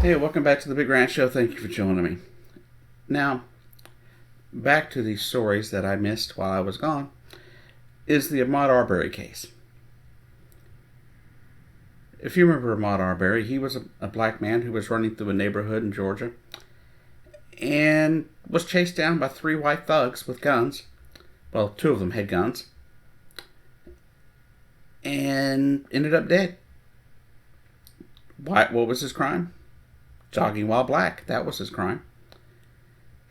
Hey, welcome back to the Big Ranch Show. Thank you for joining me. Now, back to these stories that I missed while I was gone, is the Ahmaud Arbery case. If you remember Ahmaud Arbery, he was a black man who was running through a neighborhood in Georgia and was chased down by three white thugs with guns. Well, two of them had guns. And ended up dead. What was his crime? Jogging while black. That was his crime.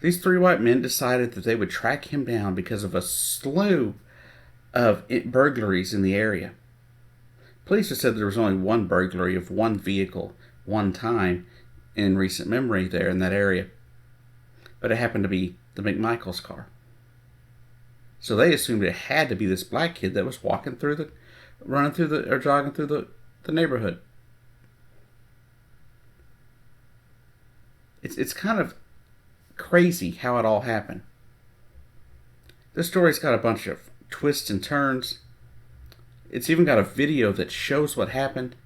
These three white men decided that they would track him down because of a slew of burglaries in the area. Police have said there was only one burglary of one vehicle one time in recent memory there in that area. But it happened to be the McMichael's car. So they assumed it had to be this black kid that was jogging through the neighborhood. It's kind of crazy how it all happened. This story's got a bunch of twists and turns. It's even got a video that shows what happened.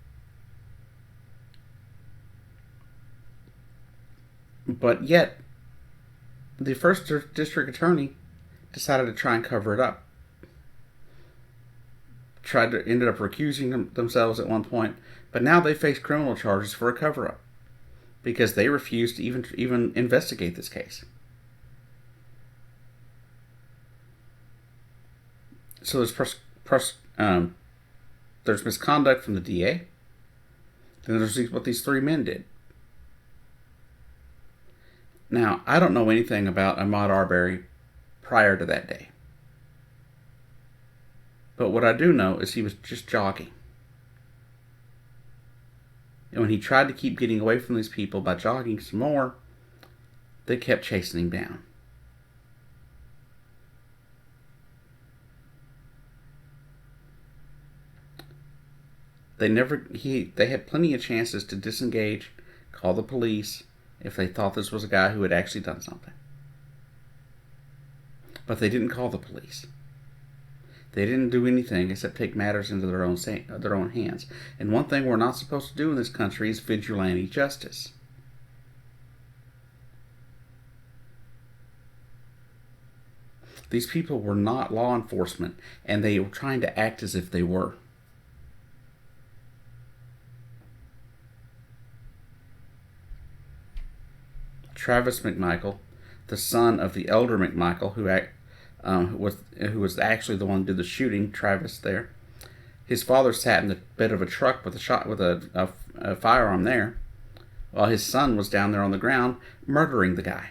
But yet, the first district attorney decided to try and cover it up. Ended up recusing themselves at one point, but now they face criminal charges for a cover-up because they refused to even investigate this case. So there's misconduct from the DA. Then there's what these three men did. Now, I don't know anything about Ahmaud Arbery prior to that day. But what I do know is he was just jogging. And when he tried to keep getting away from these people by jogging some more, they kept chasing him down. They had plenty of chances to disengage, call the police, if they thought this was a guy who had actually done something. But they didn't call the police. They didn't do anything except take matters into their own hands. And one thing we're not supposed to do in this country is vigilante justice. These people were not law enforcement, and they were trying to act as if they were. Travis McMichael, the son of the elder McMichael, who was actually the one who did the shooting, Travis there. His father sat in the bed of a truck with a firearm there, while his son was down there on the ground murdering the guy.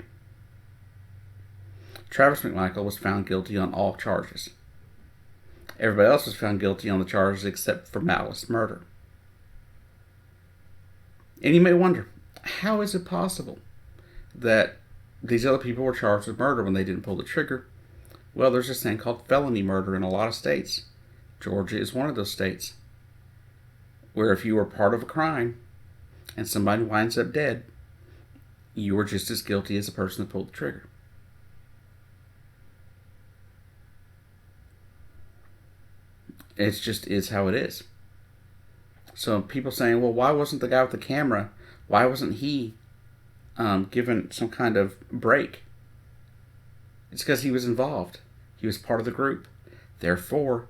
Travis McMichael was found guilty on all charges. Everybody else was found guilty on the charges except for malice murder. And you may wonder, how is it possible that these other people were charged with murder when they didn't pull the trigger? Well, there's this thing called felony murder in a lot of states. Georgia is one of those states where if you were part of a crime and somebody winds up dead, you were just as guilty as the person that pulled the trigger. It just is how it is. So people saying, well, why wasn't the guy with the camera, why wasn't he given some kind of break? It's because he was involved. He was part of the group. Therefore,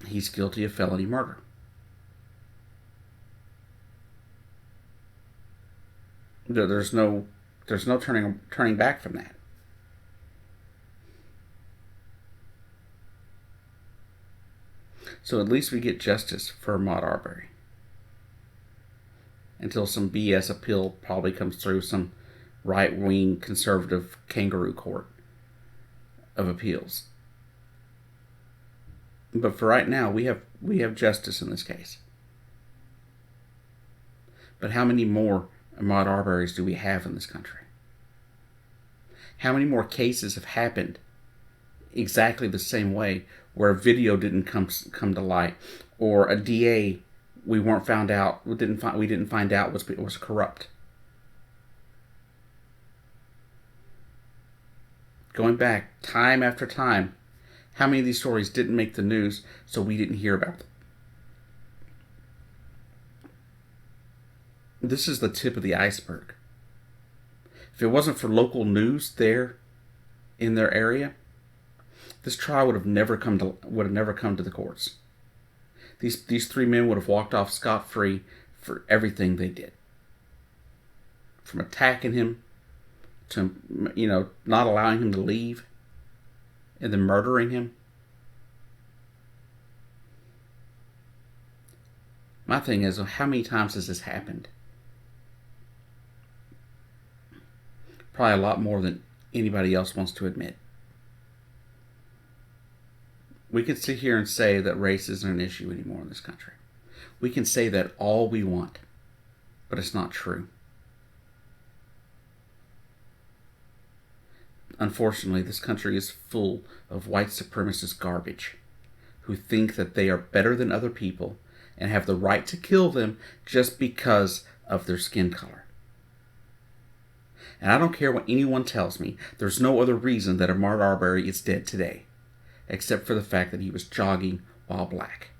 he's guilty of felony murder. There's no turning back from that. So at least we get justice for Ahmaud Arbery. Until some BS appeal probably comes through some right-wing conservative kangaroo court of appeals. But for right now, we have justice in this case. But how many more Ahmaud Arbery's do we have in this country? How many more cases have happened exactly the same way, where a video didn't come to light, or a DA we didn't find out was corrupt? Going back time after time, how many of these stories didn't make the news, so we didn't hear about them? This is the tip of the iceberg. If it wasn't for local news there in their area, this trial would have never come to the courts. These three men would have walked off scot-free for everything they did, from attacking him to not allowing him to leave, and then murdering him. My thing is, how many times has this happened? Probably a lot more than anybody else wants to admit. We can sit here and say that race isn't an issue anymore in this country. We can say that all we want, but it's not true. Unfortunately, this country is full of white supremacist garbage who think that they are better than other people and have the right to kill them just because of their skin color. And I don't care what anyone tells me, there's no other reason that Ahmaud Arbery is dead today, except for the fact that he was jogging while black.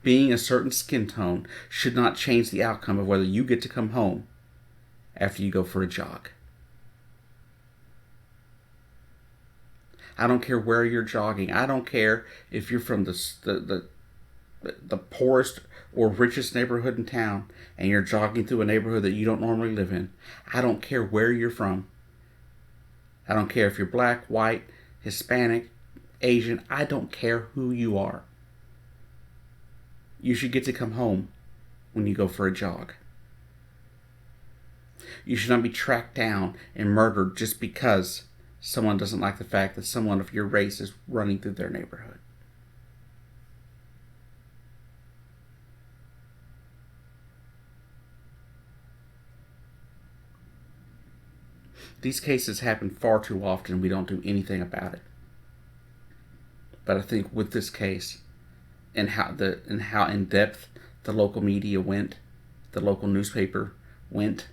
Being a certain skin tone should not change the outcome of whether you get to come home after you go for a jog. I don't care where you're jogging. I don't care if you're from the poorest or richest neighborhood in town and you're jogging through a neighborhood that you don't normally live in. I don't care where you're from. I don't care if you're black, white, Hispanic, Asian. I don't care who you are. You should get to come home when you go for a jog. You should not be tracked down and murdered just because someone doesn't like the fact that someone of your race is running through their neighborhood. These cases happen far too often. We don't do anything about it. But I think with this case, and how in depth the local media went, the local newspaper went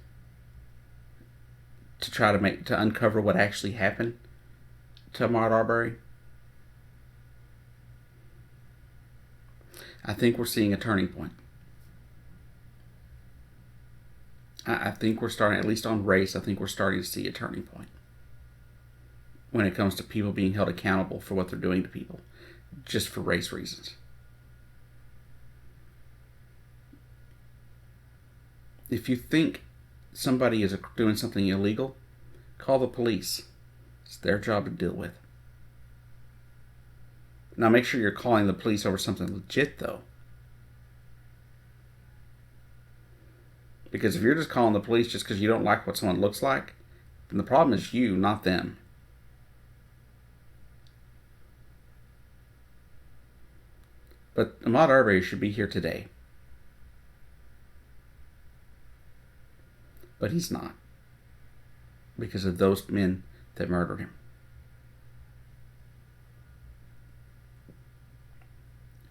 to try to uncover what actually happened to Ahmaud Arbery, I think we're seeing a turning point. I think we're starting, at least on race, I think we're starting to see a turning point when it comes to people being held accountable for what they're doing to people just for race reasons. If you think somebody is doing something illegal, call the police. It's their job to deal with. Now make sure you're calling the police over something legit, though. Because if you're just calling the police just because you don't like what someone looks like, then the problem is you, not them. But Ahmaud Arbery should be here today. But he's not. Because of those men that murdered him.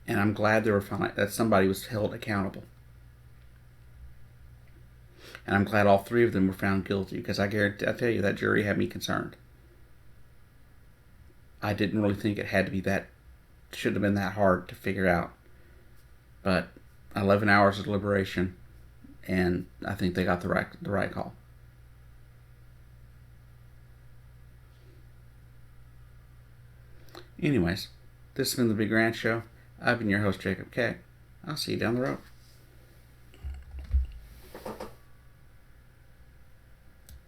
And I'm glad that somebody was held accountable. And I'm glad all three of them were found guilty, because I tell you, that jury had me concerned. I didn't really think it should have been that hard to figure out. But 11 hours of deliberation, and I think they got the right call. Anyways, this has been The Big Ranch Show. I've been your host, Jacob K. I'll see you down the road.